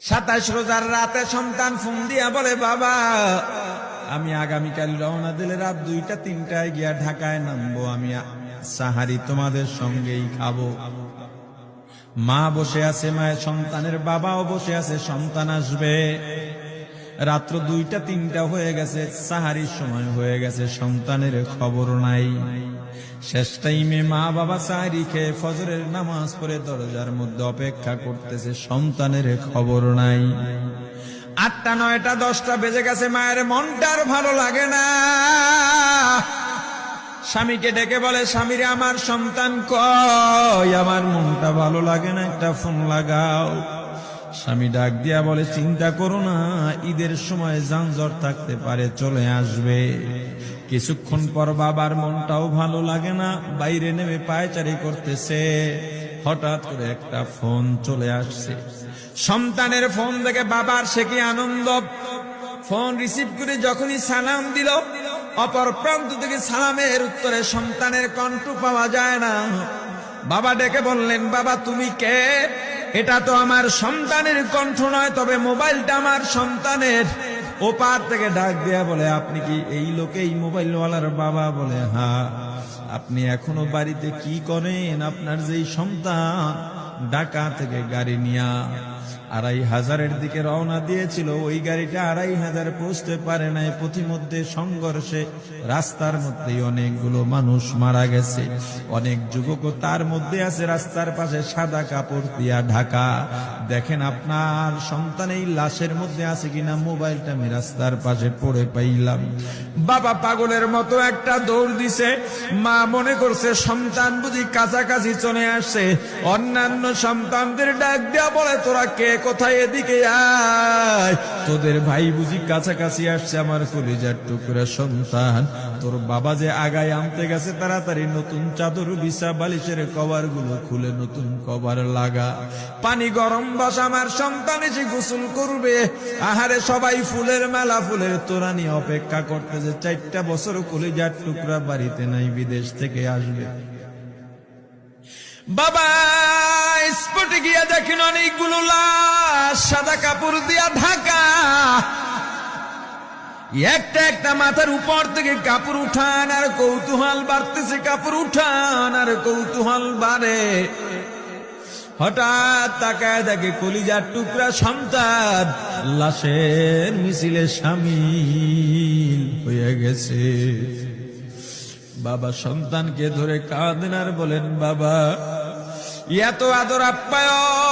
27 রোজার রাতে সন্তান ফোন দিয়া বলে, বাবা আমি আগামীকাল রওনা দিলে রাত 2টা-3টায় গিয়া ঢাকায় নামবো, আমি সাহারি তোমাদের সঙ্গেই খাবো। মা বসে আছে, মায়ের সন্তানের বাবাও বসে আছে, সন্তান আসবে। রাত্র 2টা-3টা হয়ে গেছে, সাহারির সময় হয়ে গেছে, সন্তানের খবর নাই। শেষ টাইমে মা বাবা সাহারি খেয়ে ফজরের নামাজ পড়ে দরজার মধ্যে অপেক্ষা করতেছে, সন্তানের খবর নাই। 8টা, 9টা, 10টা বেজে গেছে, মায়ের মনটার ভালো লাগে না। স্বামীকে ডেকে বলে, স্বামীরে আমার সন্তান কই, আমার মনটা ভালো লাগে না, একটা ফোন লাগাও। স্বামী ডাক দিয়া বলে, চিন্তা করো না, ঈদের সময় যানজট থাকতে পারে, চলে আসবে। কিছুক্ষণ পর বাবার মনটাও ভালো লাগে না, বাইরে নেমে পায়চারি করতেছে। হঠাৎ করে একটা ফোন চলে আসছে। সন্তানের ফোন দেখে বাবার সে কি আনন্দ। ফোন রিসিভ করে যখনই সালাম দিল, অপর প্রান্ত থেকে সালামের উত্তরে সন্তানের কণ্ঠ পাওয়া যায় না। বাবা ডেকে বললেন, বাবা তুমি কে? এটা তো আমার সন্তানের কণ্ঠ নয়, তবে মোবাইলটা আমার সন্তানের। ওপার থেকে ডাক দেয়া বলে, আপনি কি এই লোকেই মোবাইলওয়ালার বাবা? বলে, হ্যাঁ। আপনি এখনো বাড়িতে কি করেন? আপনার যেই সন্তান ঢাকা থেকে গাড়ি নিয়া 2500-এর দিকে রওনা দিয়েছিল, ওই গাড়িটা 2500 পৌঁছতে পারে নাই। পথিমধ্যে সংঘর্ষে রাস্তার মধ্যেই অনেকগুলো মানুষ মারা গেছে, অনেক যুবকও তার মধ্যে আছে। রাস্তার পাশে সাদা কাপড় দিয়া ঢাকা। দেখেন আপনার সন্তান এই লাশের মধ্যে আছে কিনা। মোবাইলটা আমি রাস্তার পাশে পড়ে পাইলাম। বাবা পাগলের মতো একটা দৌড় দিছে। মা মনে করছে সন্তান বুঝি কাছাকাছি চলে আসছে। অন্যান্য সন্তানদের ডাক দেয়া বলে, তোরা কে, কোথায়, এদিকে আয়, তোদের ভাই বুঝি কাছাকাছি আসছে। আমার কলিজার টুকরা সন্তান, তোর বাবা যে আগায় আনতে গেছে, তাড়াতাড়ি নতুন চাদর বিছা, বালিশের কভার গুলো খুলে নতুন কভার লাগা, পানি গরম বসা, আমার সন্তান এসে গোসল করবে। আহারে সবাই ফুলের মেলা, ফুলের তোড়া নিয়ে অপেক্ষা করতেছে। 4টা বছর কলিজার টুকরা বাড়িতে নাই, বিদেশ থেকে আসবে। বাবা স্পটে গিয়া দেখেন অনেকগুলো লাশ, সাদা কাপড় দিয়া ঢাকা। একটা একটা মাথার উপর থেকে কাপড় উঠান আর কৌতূহল বাড়তেছে, কাপড় উঠান আর কৌতূহল বাড়ে। হঠাৎ তাকায় দেখে কলিজার টুকরা সন্তান লাশের মিছিলে শামিল হয়ে গেছে। বাবা সন্তানকে ধরে কাঁদেন আর বলেন, বাবা এত আদর আপ্যায়ন